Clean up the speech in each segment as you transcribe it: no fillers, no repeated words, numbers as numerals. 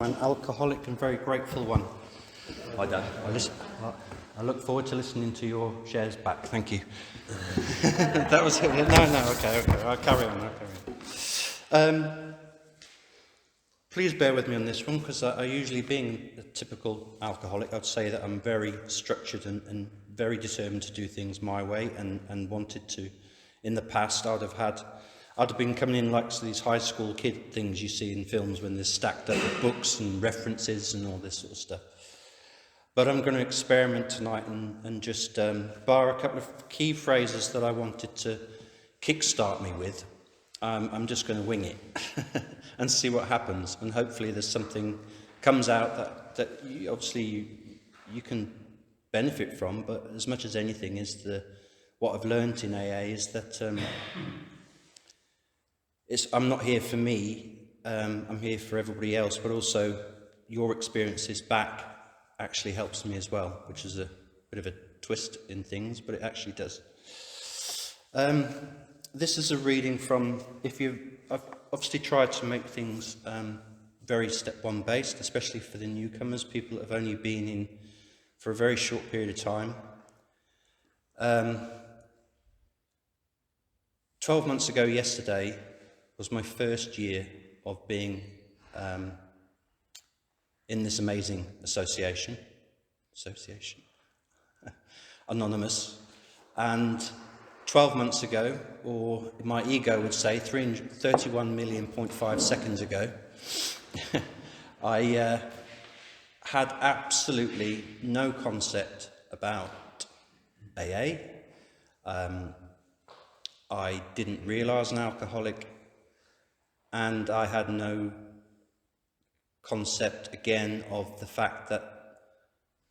An alcoholic and very grateful one. I don't. I look forward to listening to your shares back. Thank you. That was it. No, okay. I'll carry on. Please bear with me on this one, because I usually, being a typical alcoholic, I'd say that I'm very structured and very determined to do things my way, and wanted to. In the past, I'd have been coming in like these high school kid things you see in films when they're stacked up with books and references and all this sort of stuff. But I'm going to experiment tonight and just bar a couple of key phrases that I wanted to kickstart me with. I'm just going to wing it and see what happens, and hopefully there's something comes out that you can benefit from. But as much as anything is what I've learnt in AA is that I'm not here for me, I'm here for everybody else, but also your experiences back actually helps me as well, which is a bit of a twist in things, but it actually does. This is a reading from, I've obviously tried to make things very step one based, especially for the newcomers, people that have only been in for a very short period of time. 12 months ago yesterday was my first year of being in this amazing association, Anonymous, and 12 months ago, or my ego would say 331 million 0.5 seconds ago, I had absolutely no concept about AA. I didn't realise an alcoholic, and I had no concept again of the fact that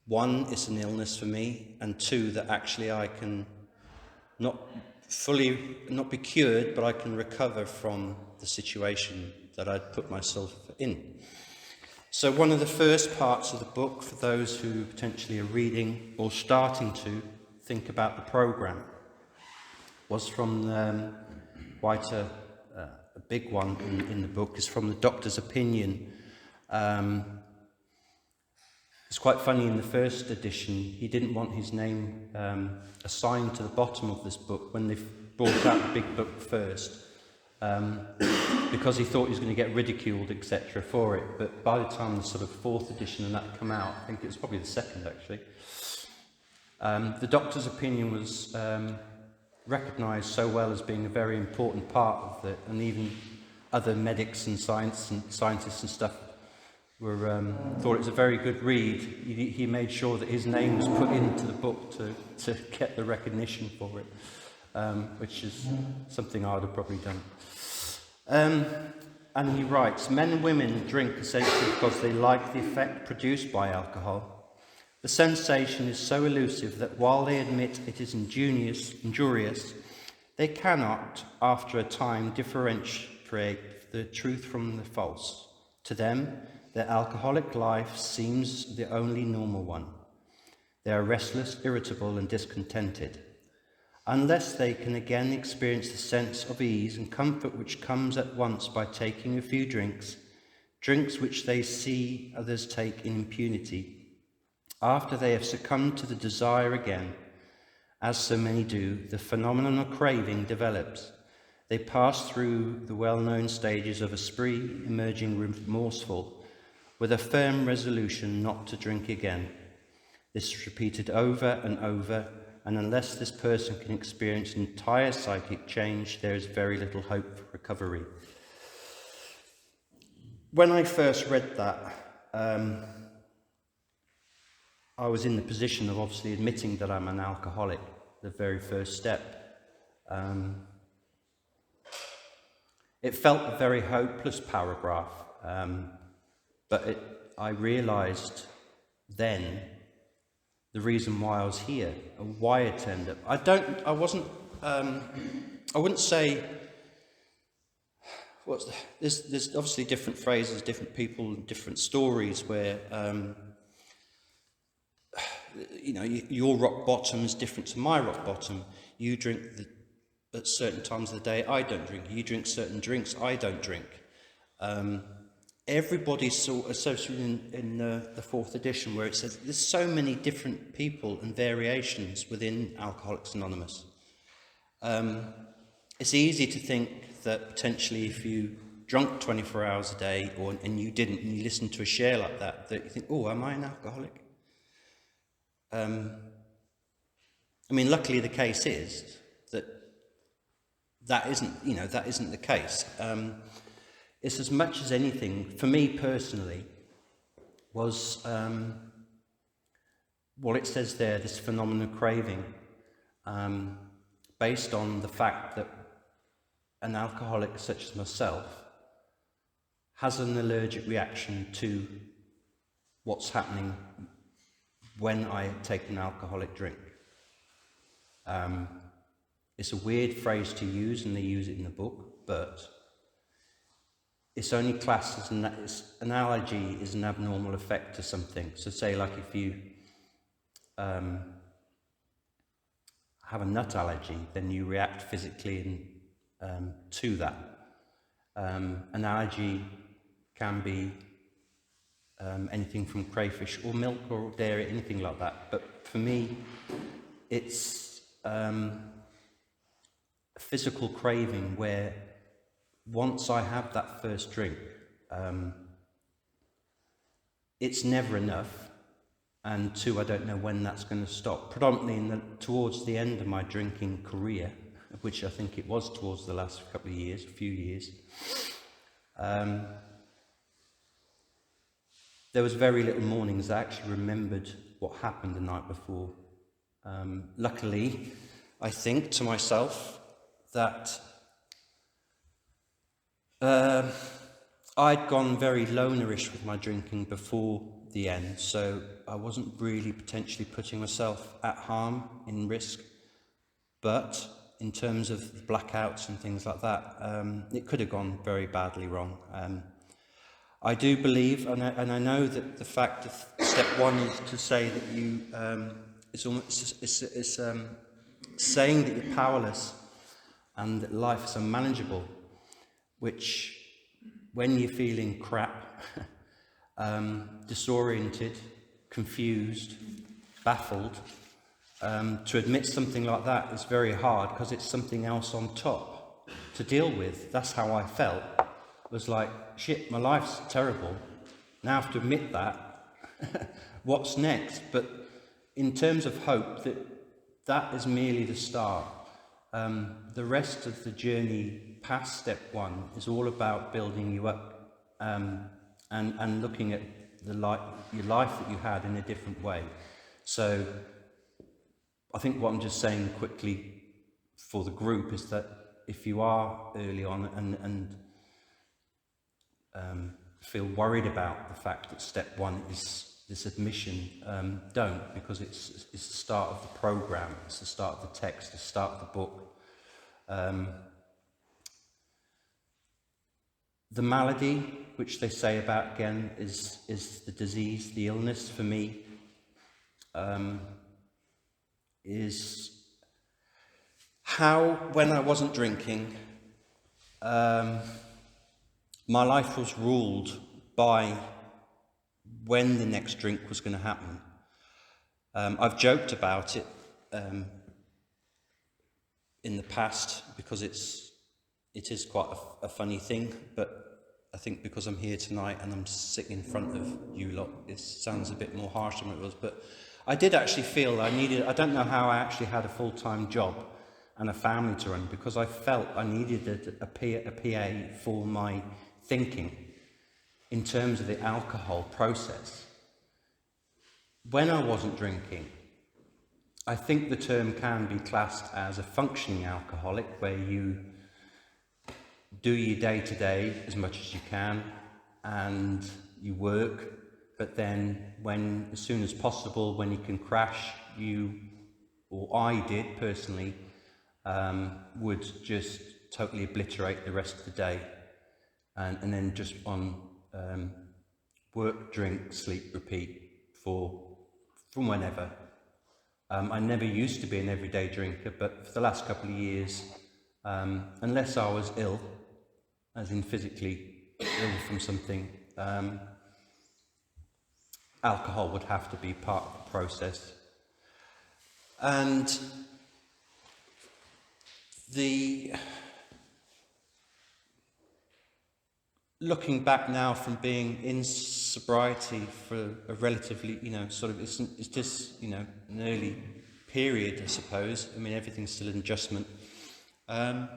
one, it's an illness for me, and two, that actually I can not be cured, but I can recover from the situation that I'd put myself in. So one of the first parts of the book, for those who potentially are reading or starting to think about the programme, was from quite a big one in the book, is from the doctor's opinion. It's quite funny, in the first edition, he didn't want his name assigned to the bottom of this book when they brought out the big book first, because he thought he was going to get ridiculed, etc. for it. But by the time the sort of fourth edition and that come out, I think it was probably the second actually, the doctor's opinion was recognised so well as being a very important part of it, and even other medics and scientists and stuff thought it was a very good read. He made sure that his name was put into the book to get the recognition for it, which is something I would have probably done. And he writes, men and women drink essentially because they like the effect produced by alcohol. The sensation is so elusive that while they admit it is injurious, they cannot, after a time, differentiate the truth from the false. To them, their alcoholic life seems the only normal one. They are restless, irritable, and discontented. Unless they can again experience the sense of ease and comfort which comes at once by taking a few drinks which they see others take in impunity, after they have succumbed to the desire again, as so many do, the phenomenon of craving develops. They pass through the well-known stages of a spree, emerging remorseful, with a firm resolution not to drink again. This is repeated over and over, and unless this person can experience entire psychic change, there is very little hope for recovery. When I first read that, I was in the position of obviously admitting that I'm an alcoholic, the very first step. It felt a very hopeless paragraph, but I realised then the reason why I was here and why I turned up. I wouldn't say, there's obviously different phrases, different people, different stories where, your rock bottom is different to my rock bottom. You drink at certain times of the day, I don't drink. You drink certain drinks, I don't drink. everybody's sort of associated in the fourth edition, where it says there's so many different people and variations within Alcoholics Anonymous. It's easy to think that potentially if you drunk 24 hours a day, and you didn't, and you listened to a share like that you think, oh, am I an alcoholic? I mean, luckily the case is that isn't the case. It's as much as anything, for me personally, was what it says there, this phenomenon of craving, based on the fact that an alcoholic such as myself has an allergic reaction to what's happening when I take an alcoholic drink. It's a weird phrase to use, and they use it in the book, but it's only classed as an allergy is an abnormal effect to something. So say like if you have a nut allergy, then you react physically to that. An allergy can be anything from crayfish or milk or dairy, anything like that. But for me, it's a physical craving where once I have that first drink, it's never enough, and two, I don't know when that's going to stop. Predominantly towards the end of my drinking career, which I think it was towards the last couple of years, a few years, there was very little mornings I actually remembered what happened the night before. Luckily, I think to myself that I'd gone very lonerish with my drinking before the end, so I wasn't really potentially putting myself at harm, in risk. But in terms of blackouts and things like that, it could have gone very badly wrong. I do believe, and I know that the fact of step one is to say that you, it's saying that you're powerless and that life is unmanageable, which when you're feeling crap, disoriented, confused, baffled, to admit something like that is very hard because it's something else on top to deal with. That's how I felt. It was like, shit, my life's terrible. Now I have to admit that. What's next? But in terms of hope, that is merely the start. The rest of the journey past step one is all about building you up and looking at your life that you had in a different way. So I think what I'm just saying quickly for the group is that if you are early on and feel worried about the fact that step one is this admission, don't, because it's the start of the program, it's the start of the text, the start of the book. The malady, which they say about again, is the disease, the illness for me, is how, when I wasn't drinking, my life was ruled by when the next drink was going to happen. I've joked about it in the past because it is quite a funny thing, but I think because I'm here tonight and I'm sitting in front of you lot, it sounds a bit more harsh than it was, but I did actually feel I don't know how I actually had a full-time job and a family to run, because I felt I needed a PA for my thinking in terms of the alcohol process. When I wasn't drinking, I think the term can be classed as a functioning alcoholic, where you do your day-to-day as much as you can and you work, but then as soon as possible, when you can crash, I did personally, would just totally obliterate the rest of the day and then just on work, drink, sleep, repeat from whenever. I never used to be an everyday drinker, but for the last couple of years, unless I was ill, as in physically ill from something, alcohol would have to be part of the process. And looking back now from being in sobriety for a relatively, it's just, an early period, I suppose. I mean, everything's still an adjustment. I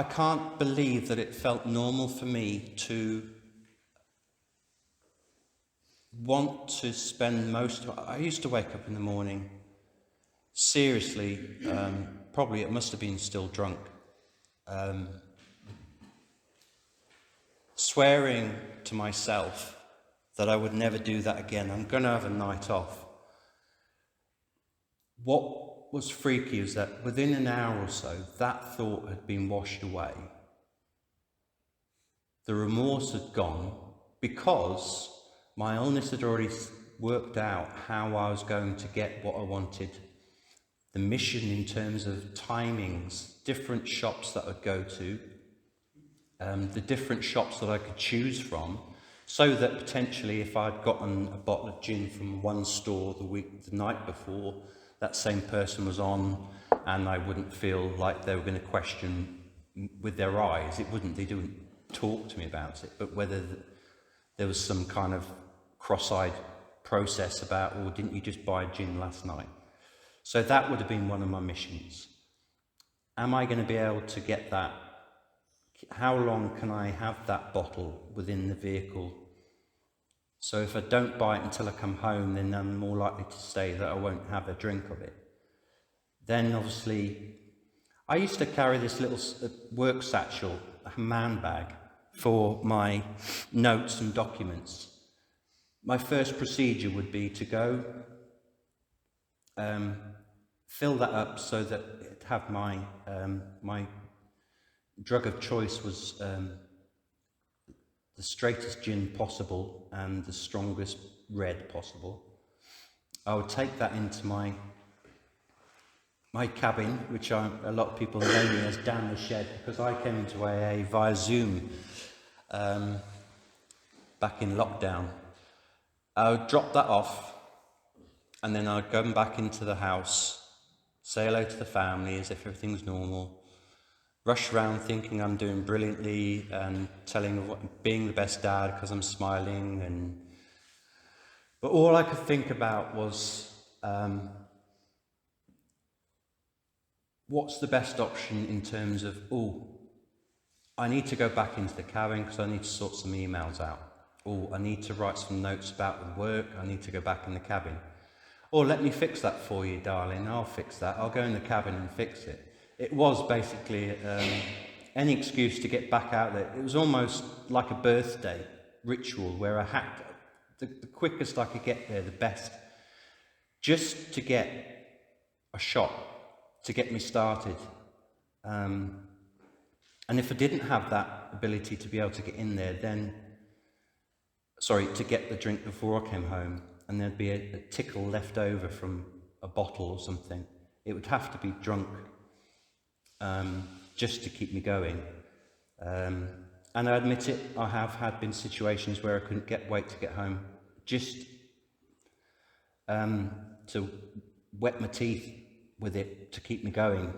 can't believe that it felt normal for me to want to spend I used to wake up in the morning, seriously, probably it must have been still drunk, swearing to myself that I would never do that again. I'm going to have a night off. What was freaky is that within an hour or so, that thought had been washed away. The remorse had gone because my illness had already worked out how I was going to get what I wanted. The mission in terms of timings, different shops that I'd go to, the different shops that I could choose from, so that potentially if I'd gotten a bottle of gin from one store the night before, that same person was on, and I wouldn't feel like they were going to question with their eyes. They didn't talk to me about it, but whether there was some kind of cross-eyed process about, well, didn't you just buy gin last night? So that would have been one of my missions. Am I going to be able to get that? How long can I have that bottle within the vehicle? So if I don't buy it until I come home, then I'm more likely to say that I won't have a drink of it. Then obviously, I used to carry this little work satchel, a man bag, for my notes and documents. My first procedure would be to go, fill that up so that it'd have my drug of choice was the straightest gin possible and the strongest red possible. I would take that into my cabin, which a lot of people know me as Dan the Shed, because I came into AA via Zoom back in lockdown. I would drop that off, and then I'd go back into the house, say hello to the family as if everything's normal, rush around thinking I'm doing brilliantly and being the best dad because I'm smiling, but all I could think about was what's the best option in terms of, I need to go back into the cabin because I need to sort some emails out. I need to write some notes about the work. I need to go back in the cabin. Let me fix that for you, darling. I'll fix that. I'll go in the cabin and fix it. It was basically any excuse to get back out there. It was almost like a birthday ritual where I had the quickest I could get there, the best, just to get a shot, to get me started. And if I didn't have that ability to be able to get in there, to get the drink before I came home, and there'd be a tickle left over from a bottle or something, it would have to be drunk just to keep me going. And I admit it, I have been situations where I couldn't wait to get home, just to wet my teeth with it to keep me going.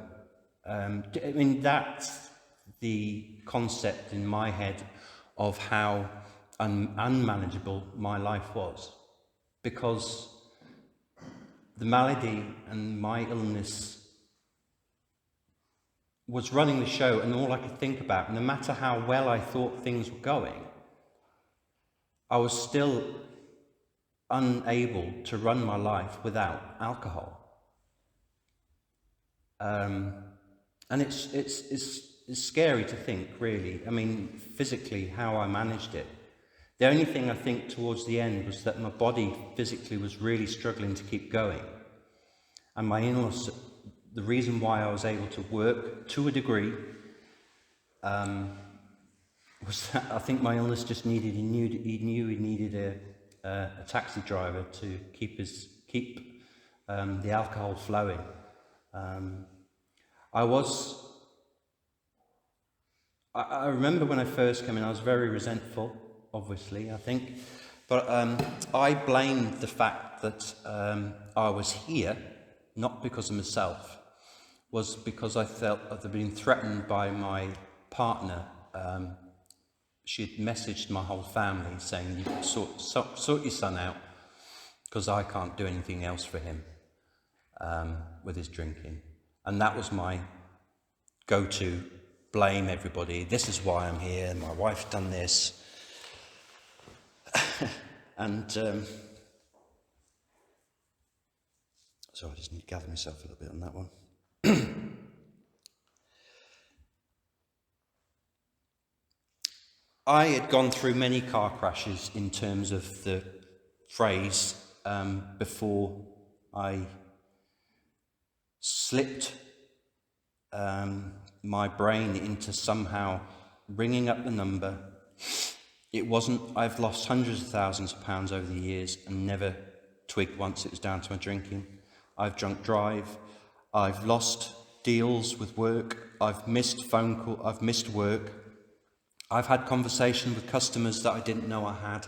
That's the concept in my head of how unmanageable my life was, because the malady and my illness was running the show, and all I could think about, no matter how well I thought things were going, I was still unable to run my life without alcohol. And it's scary to think, really. Physically, how I managed it. The only thing I think towards the end was that my body physically was really struggling to keep going. And my illness, the reason why I was able to work to a degree, was that I think my illness just he knew he needed a taxi driver to keep the alcohol flowing. I remember when I first came in, I was very resentful, obviously, I think. But I blamed the fact that I was here, not because of myself, was because I felt I'd been threatened by my partner. She had messaged my whole family saying, you sort your son out, because I can't do anything else for him with his drinking. And that was my go-to, blame everybody. This is why I'm here, my wife's done this. And so I just need to gather myself a little bit on that one. I had gone through many car crashes in terms of the phrase before I slipped my brain into somehow ringing up the number. It wasn't, I've lost hundreds of thousands of pounds over the years and never twigged once it was down to my drinking. I've drunk drive, I've lost deals with work, I've missed phone call, I've missed work. I've had conversation with customers that I didn't know I had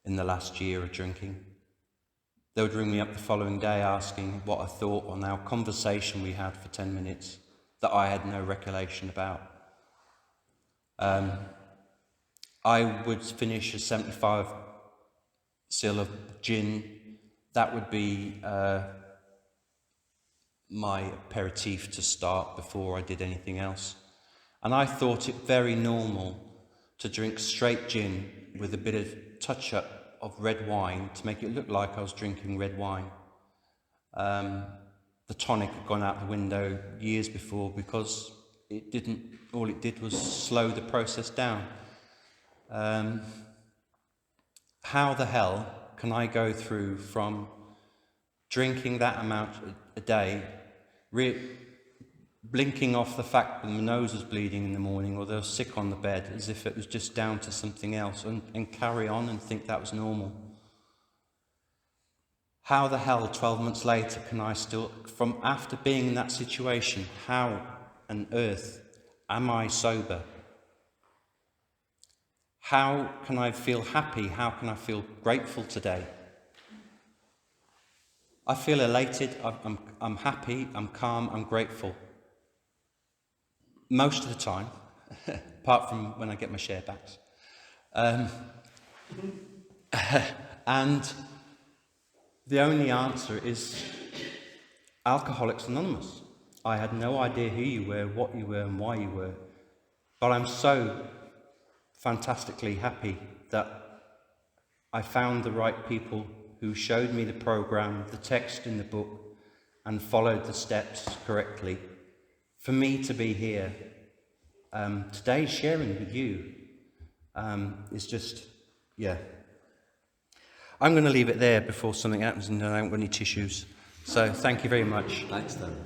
in the last year of drinking. They would ring me up the following day asking what I thought on our conversation we had for 10 minutes that I had no recollection about. I would finish a 75 seal of gin. That would be my aperitif to start before I did anything else. And I thought it very normal to drink straight gin with a bit of touch-up of red wine to make it look like I was drinking red wine. The tonic had gone out the window years before because it didn't, all it did was slow the process down. How the hell can I go through from drinking that amount a day, blinking off the fact that my nose was bleeding in the morning or they were sick on the bed as if it was just down to something else and carry on and think that was normal? How the hell 12 months later can I still, from after being in that situation, how on earth am I sober? How can I feel happy? How can I feel grateful today? I feel elated, I'm happy, I'm calm, I'm grateful. Most of the time, apart from when I get my share backs. And the only answer is Alcoholics Anonymous. I had no idea who you were, what you were, and why you were. But I'm so fantastically happy that I found the right people who showed me the program, the text in the book, and followed the steps correctly. For me to be here today sharing with you is just, yeah. I'm going to leave it there before something happens and I haven't got any tissues. So thank you very much. Thanks, Dan.